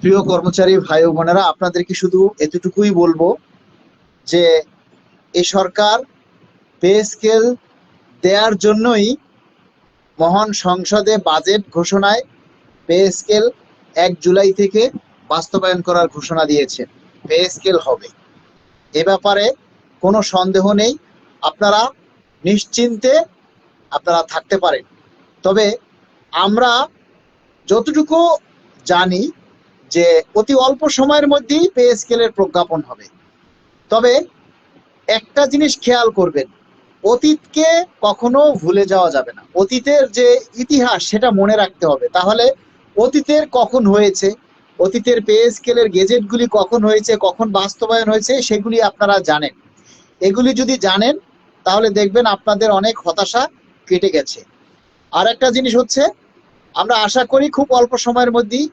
প্রিয় কর্মচারী ভাই ও বোনেরা, আপনাদেরকে শুধু এতটুকুই বলবো যে এই সরকার পে স্কেল দেওয়ার জন্যই মহান সংসদে বাজেট ঘোষণায় পে স্কেল 1 জুলাই থেকে বাস্তবায়ন করার ঘোষণা দিয়েছে। পে স্কেল হবে, এ ব্যাপারে কোনো সন্দেহ নেই। আপনারা নিশ্চিন্তে আপনারা থাকতে পারেন। তবে আমরা যতটুকু জানি যে অতি অল্প সময়ের মধ্যেই পে স্কেলের প্রজ্ঞাপন হবে। তবে একটা জিনিস খেয়াল করবেন, অতীতকে কখনো ভুলে যাওয়া যাবে না। অতীতের যে ইতিহাস সেটা মনে রাখতে হবে। তাহলে অতীতের কখন হয়েছে, অতীতের পে স্কেলের গেজেটগুলি কখন হয়েছে, কখন বাস্তবায়ন হয়েছে, সেগুলি আপনারা জানেন। এগুলি যদি জানেন তাহলে দেখবেন আপনাদের অনেক হতাশা কেটে গেছে। আর একটা জিনিস হচ্ছে, আমরা আশা করি খুব অল্প সময়ের মধ্যেই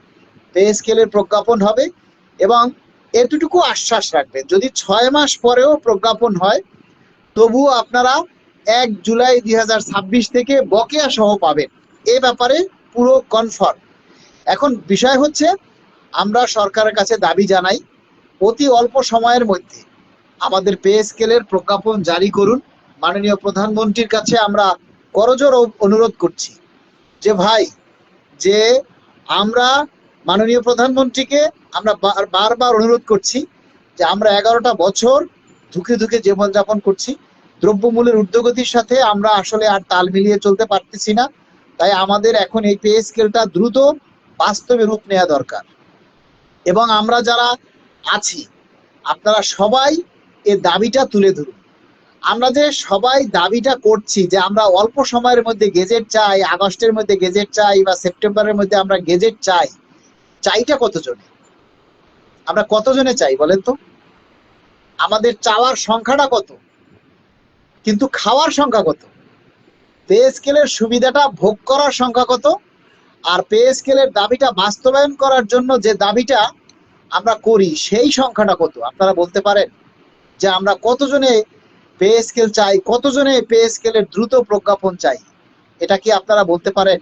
পে স্কেলের প্রজ্ঞাপন হবে। এবং এতটুকু আশ্বাস রাখবেন, যদি 6 মাস পরেও প্রজ্ঞাপন হয় তবুও আপনারা 1 জুলাই 2026 থেকে বকেয়া সহ পাবেন। এ ব্যাপারে পুরো কনফার্ম। এখন বিষয় হচ্ছে, আমরা সরকারের কাছে দাবি জানাই অতি অল্প সময়ের মধ্যে আমাদের পে স্কেলের প্রজ্ঞাপন জারি করুন। মাননীয় প্রধানমন্ত্রীর কাছে আমরা করজোর অনুরোধ করছি যে ভাই, যে আমরা মাননীয় প্রধানমন্ত্রীকে আমরা বারবার অনুরোধ করছি যে আমরা 11টা বছর ধুকে ধুকে জীবনযাপন করছি। দ্রব্যমূল্যের ঊর্ধ্বগতির সাথে আমরা আসলে আর তাল মিলিয়ে চলতে পারতেছি না। তাই আমাদের এখন এই পে স্কেলটা দ্রুত বাস্তবে রূপ নেওয়া দরকার। এবং আমরা যারা আছি, আপনারা সবাই এ দাবিটা তুলে ধরুন। আমরা যে সবাই দাবিটা করছি যে আমরা অল্প সময়ের মধ্যে গেজেট চাই, আগস্টের মধ্যে গেজেট চাই বা সেপ্টেম্বরের মধ্যে আমরা গেজেট চাই, চাইটা কতজনে? আমরা কতজনে চাই বলেন তো? আমাদের চাওয়ার সংখ্যাটা কত, কিন্তু খাওয়ার সংখ্যা কত? পে স্কেলের সুবিধাটা ভোগ করার সংখ্যা কত? আর পে স্কেলের দাবিটা বাস্তবায়ন করার জন্য যে দাবিটা আমরা করি সেই সংখ্যাটা কত? আপনারা বলতে পারেন যে আমরা কতজনে পে স্কেল চাই, কতজনে পে স্কেলের দ্রুত প্রজ্ঞাপন চাই? এটা কি আপনারা বলতে পারেন?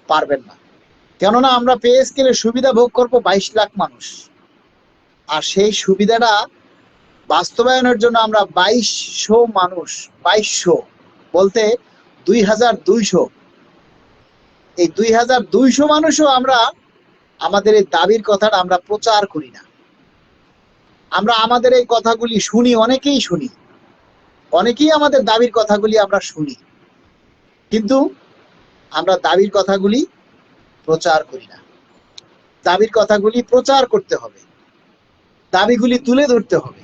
পারবেন না। কেননা আমরা পে স্কেলের সুবিধা ভোগ করবো 22 লাখ মানুষ। আর সেই সুবিধাটা বাস্তবায়নের জন্য আমরা 2200 মানুষ, 2200 বলতে 2200, এই 2200 মানুষও আমরা আমাদের এই দাবির কথাটা আমরা প্রচার করি না। আমরা আমাদের এই কথাগুলি শুনি, অনেকেই শুনি, অনেকেই আমাদের দাবির কথাগুলি আমরা শুনি, কিন্তু আমরা দাবির কথাগুলি প্রচার করি না। দাবির কথাগুলি প্রচার করতে হবে, দাবিগুলি তুলে ধরতে হবে,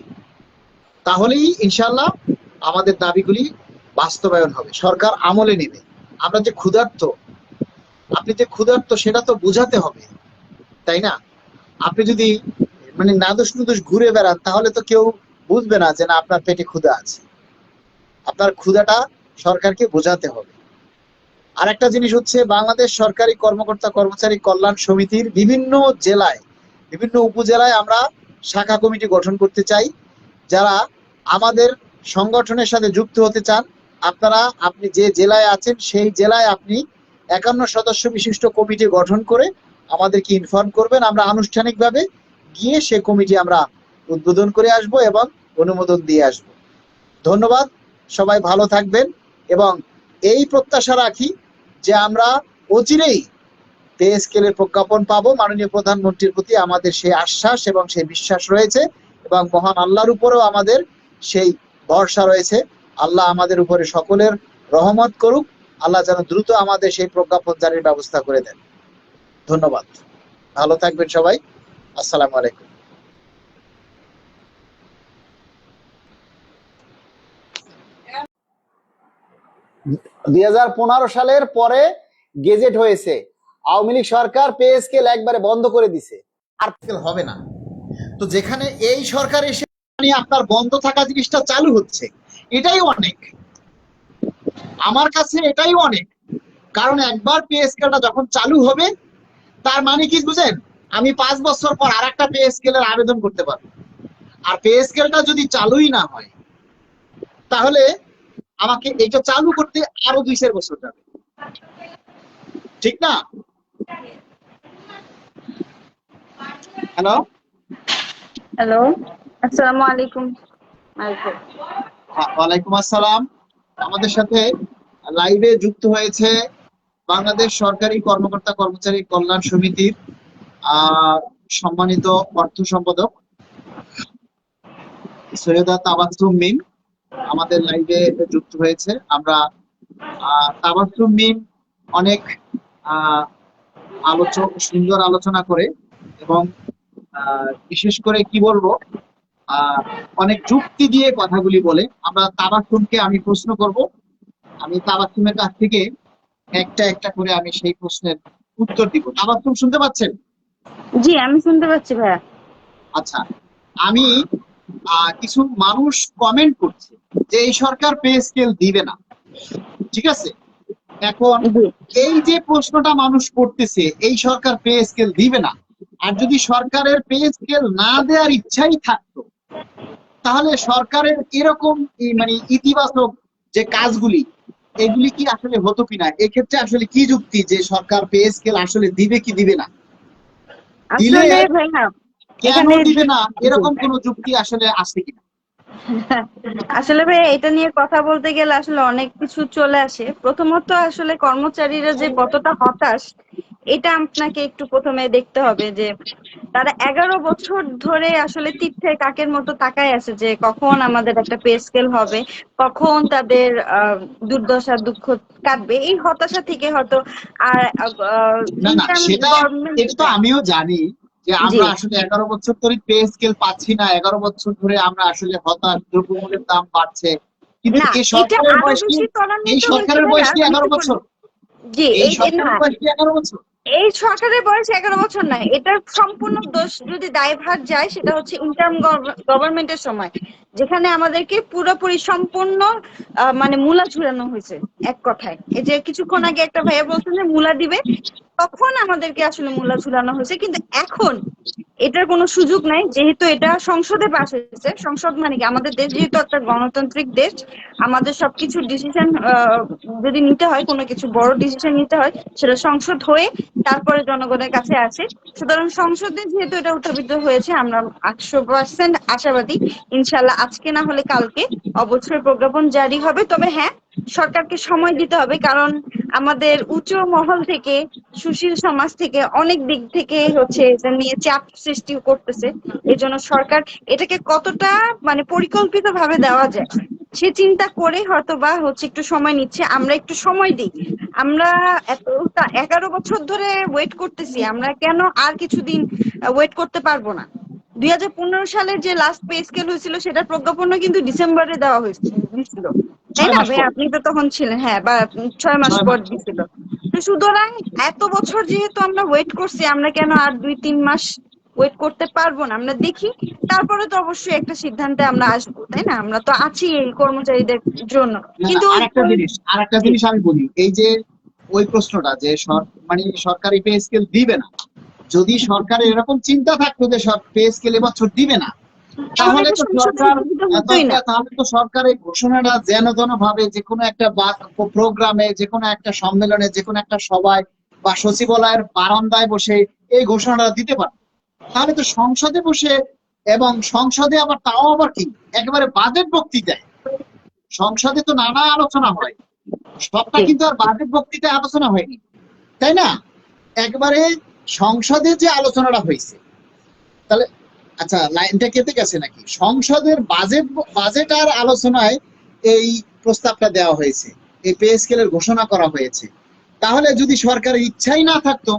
তাহলেই ইনশাল্লাহ আমাদের দাবিগুলি বাস্তবায়ন হবে, সরকার আমলে নেবে। আমরা যে ক্ষুধার্ত, আপনি যে ক্ষুধার্ত সেটা তো বোঝাতে হবে, তাই না? আপনি যদি মানে নাদুস নুদুস ঘুরে বেড়ান তাহলে তো কেউ বুঝবে না যে না আপনার পেটে ক্ষুধা আছে। আপনার ক্ষুধাটা সরকারকে বোঝাতে হবে। আর একটা জিনিস হচ্ছে, বাংলাদেশ সরকারি কর্মকর্তা কর্মচারী কল্যাণ সমিতির বিভিন্ন জেলায়, বিভিন্ন উপজেলায় আমরা শাখা কমিটি গঠন করতে চাই। যারা আমাদের সংগঠনের সাথে যুক্ত হতে চান, আপনারা আপনি যে জেলায় আছেন সেই জেলায় আপনি 51 সদস্য বিশিষ্ট কমিটি গঠন করে আমাদেরকে ইনফর্ম করবেন। আমরা আনুষ্ঠানিকভাবে গিয়ে সে কমিটি আমরা উদ্বোধন করে আসব এবং অনুমোদন দিয়ে আসব। ধন্যবাদ, সবাই ভালো থাকবেন। এবং এই প্রত্যাশা রাখি যে আমরা অচিরেই পে স্কেলের প্রজ্ঞাপন পাবো। মাননীয় প্রধানমন্ত্রীর প্রতি আমাদের সেই আশ্বাস এবং সেই বিশ্বাস রয়েছে, এবং মহান আল্লাহর উপরেও আমাদের সেই ভরসা রয়েছে। আল্লাহ আমাদের উপরে সকলের রহমত করুক। আল্লাহ যেন দ্রুত আমাদের সেই প্রজ্ঞাপন জারির ব্যবস্থা করে দেন। ধন্যবাদ, ভালো থাকবেন সবাই। আসসালামু আলাইকুম। 2015 সালের পরে গেজেট হয়েছে, আওয়ামী লীগ সরকার পে স্কেল একবারে বন্ধ করে দিছে। আর স্কেল হবে না। তো যেখানে এই সরকার এসে আপনার বন্ধ থাকা জিনিসটা চালু হচ্ছে, এটাই অনেক, আমার কাছে এটাই অনেক। কারণ একবার পে স্কেলটা যখন চালু হবে, তার মানে কি বুঝেন, আমি 5 বছর পর আর একটা পে স্কেলের আবেদন করতে পারবো। আর পে স্কেলটা যদি চালুই না হয়, তাহলে আমাকে এটা চালু করতে আরো 2-4 বছর যাবে, ঠিক না? হ্যালো, হ্যালো, আসসালামু আলাইকুম। ওয়ালাইকুম আসসালাম। আমাদের সাথে লাইভে যুক্ত হয়েছে বাংলাদেশ সরকারি কর্মকর্তা কর্মচারী কল্যাণ সমিতির সম্মানিত অর্থ সম্পাদক সৈয়দা তাবাসসুম মিম আমাদের লাইভে যুক্ত হয়েছে। আমরা তাবাসসুম মিম অনেক সুন্দর আলোচনা করে এবং বিশেষ করে কি বলবো, অনেক যুক্তি দিয়ে কথাগুলি বলে। আমরা তাবাসসুমকে আমি প্রশ্ন করব, আমি তাবাসসুমের কাছ থেকে একটা একটা করে আমি সেই প্রশ্নের উত্তর দিব। তাবাসসুম শুনতে পাচ্ছেন? জি, আমি শুনতে পাচ্ছি ভাইয়া। আচ্ছা, আমি কিছু মানুষ কমেন্ট করছে যে এই সরকার পে স্কেল দিবে না, ঠিক আছে? এখন জি, এই যে প্রশ্নটা মানুষ করতেছে, এই সরকার পে স্কেল দিবে না, আর যদি সরকারের পে স্কেল না দেওয়ার ইচ্ছাই থাকতো, তাহলে সরকারের এরকম মানে ইতিবাচক যে কাজগুলি, এগুলি কি আসলে হতো কিনা? এক্ষেত্রে আসলে কি যুক্তি যে সরকার পে স্কেল আসলে দিবে কি দিবে না? দিলে আসলে ভাইয়া কেন এখানে দিবে না, এরকম কোন যুক্তি আসলে আসে কিনা? আসলে ভাইয়া এটা নিয়ে কথা বলতে গেলে আসলে অনেক কিছু চলে আসে। প্রথমত আসলে কর্মচারীরা যে কতটা হতাশ, এটা আপনাকে একটু প্রথমে দেখতে হবে যে তারা 11 বছর ধরে আসলে তীর্থে কাকের মতো তাকায় আছে যে কখন আমাদের একটা পে স্কেল হবে, কখন তাদের দুর্দশা দুঃখ কাটবে। এই হতাশা থেকে হয়তো আর না না, ইন্টার্ম সেটা গভর্নমেন্ট। এটা তো আমিও জানি যে জি, আমরা আসলে 11 বছর ধরে পে স্কেল পাচ্ছি না, 11 বছর ধরে আমরা আসলে হতাশ, দ্রব্যমূল্যের দাম বাড়ছে। কিন্তু না, এই এটা সরকারের আরো বয়স কি, বেশি এই ত্বরান্বিত হয়েছে সরকারের বয়স ভাইয়া। কি আমি একটু 11 বছর? জি, এই না, সরকারের বয়স কি 11 বছর? এই সরকারের বয়স 11 বছর নয়, এটার সম্পূর্ণ দোষ যদি দায়ভার যায় সেটা হচ্ছে ইন্টার্ম গভর্নমেন্টের সময়, যেখানে আমাদেরকে পুরোপুরি সম্পূর্ণ মানে মূলা ঝুলানো হয়েছে। এক কথায় এই যে কিছুক্ষণ আগে একটা ভাইয়া বলছেন যে মূলা দিবে, তখন আমাদেরকে আসলে মূলা ঝুলানো হয়েছে। কিন্তু এখন এটার কোনো সুযোগ নাই, যেহেতু এটা সংসদে পাস হয়েছে। সংসদ মানে কি, আমাদের দেশ যেহেতু একটা গণতান্ত্রিক দেশ, আমাদের সবকিছু ডিসিশন যদি নিতে হয়, কোনো কিছু বড় ডিসিশন নিতে হয়, সেটা সংসদ হয়ে তারপরে জনগণের কাছে আসে। সুতরাং সংসদে যেহেতু এটা উত্থাপিত হয়েছে, আমরা 100% আশাবাদী ইনশাল্লাহ আজকে না হলে কালকে অবশ্যই প্রজ্ঞাপন জারি হবে। তবে হ্যাঁ, সরকারকে সময় দিতে হবে, কারণ আমাদের উচ্চ মহল থেকে, সুশীল সমাজ থেকে, অনেক দিক থেকে হচ্ছে এটা নিয়ে চাপ সৃষ্টি করতেছে। এই জন্য সরকার এটাকে কতটা মানে পরিকল্পিত ভাবে দেওয়া যায় সে চিন্তা করে হয়তো বা হচ্ছে একটু সময় নিচ্ছে। আমরা একটু সময় দিই। আমরা এত 11 বছর ধরে ওয়েট করতেছি, আমরা কেন আর কিছুদিন ওয়েট করতে পারবো না? 2015 সালের যে লাস্ট পে স্কেল হয়েছিল সেটার প্রজ্ঞাপন কিন্তু ডিসেম্বরে দেওয়া হয়েছিল, তাই 6 না মাস ভাই? পর। আপনি তো তখন ছিলেন, হ্যাঁ, বা 6 মাস 6 পর মাস পর। দিছিল। তো সুতরাং এত বছর যেহেতু আমরা ওয়েট করছি, আমরা কেন আর 2-3 মাস ওয়েট করতে পারবো না? আমরা দেখি, তারপরে তো অবশ্যই একটা সিদ্ধান্তে আমরা আসবো, তাই না? আমরা তো আছি এই কর্মচারীদের জন্য। না না, কিন্তু আর একটা জি, জিনিস আমি বলি, এই যে ওই প্রশ্নটা যে মানে সরকারি পে স্কেল দিবে না, যদি সরকারের এরকম চিন্তা থাকতো যে পে স্কেল এবছর দিবে না, তাহলে তাহলে তো তো সংসদে সরকার উত্থাপিত হতোই না। তাহলে তো সরকারের ঘোষণাটা যেন তেন ভাবে যে কোনো একটা প্রোগ্রামে, যে কোনো একটা সম্মেলনে, যে কোনো একটা সভায় বা সচিবালয়ের বারান্দায় বসে এই ঘোষণাটা দিতে পারে। তাহলে তো সংসদে বসে, এবং সংসদে আবার তাও আবার কি একেবারে বাজেট বক্তৃতায়, সংসদে তো নানা আলোচনা হয়, সবটা জি, কিন্তু আর বাজেট বক্তৃতায় আলোচনা হয়নি, তাই না? একবারে সংসদে যে আলোচনাটা হয়েছে, তাহলে আচ্ছা, লাইনটা কেটে গেছে নাকি? সংসদের বাজেট আর আলোচনায় এই প্রস্তাবটা দেওয়া হয়েছে, এই পে স্কেলের ঘোষণা করা হয়েছে। তাহলে যদি সরকারের ইচ্ছাই না থাকতো,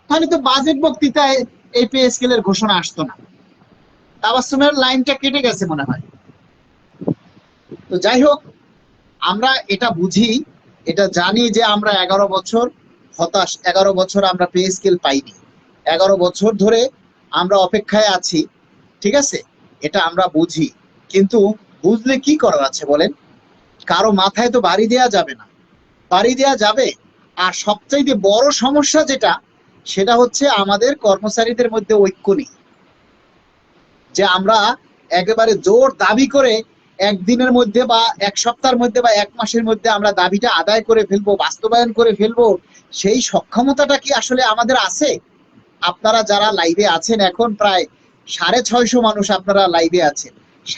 তাহলে তো বাজেট বক্তৃতায় এই পে স্কেলের ঘোষণা আসতো না। তাবাসসুমের লাইনটা কেটে গেছে মনে হয়। তো যাই হোক, আমরা এটা বুঝি, এটা জানি যে আমরা 11 বছর হতাশ, 11 বছর আমরা পে স্কেল পাইনি, 11 বছর ধরে আমরা অপেক্ষায় আছি, ঠিক আছে? এটা আমরা বুঝি, কিন্তু বুঝলে কি করার আছে বলেন? কারো মাথায় তো বাড়ি দেয়া যাবে না, বাড়ি দেয়া যাবে। আর সবচাইতে বড় সমস্যা যেটা, সেটা হচ্ছে আমাদের কর্মচারীদের মধ্যে ঐক্য নেই, যে আমরা একেবারে জোর দাবি করে একদিনের মধ্যে বা এক সপ্তাহের মধ্যে বা এক মাসের মধ্যে আমরা দাবিটা আদায় করে ফেলবো, বাস্তবায়ন করে ফেলবো, সেই সক্ষমতাটা কি আসলে আমাদের আছে? আপনারা যারা লাইভে আছেন, এখন প্রায় 650 মানুষ আপনারা লাইভে আছেন।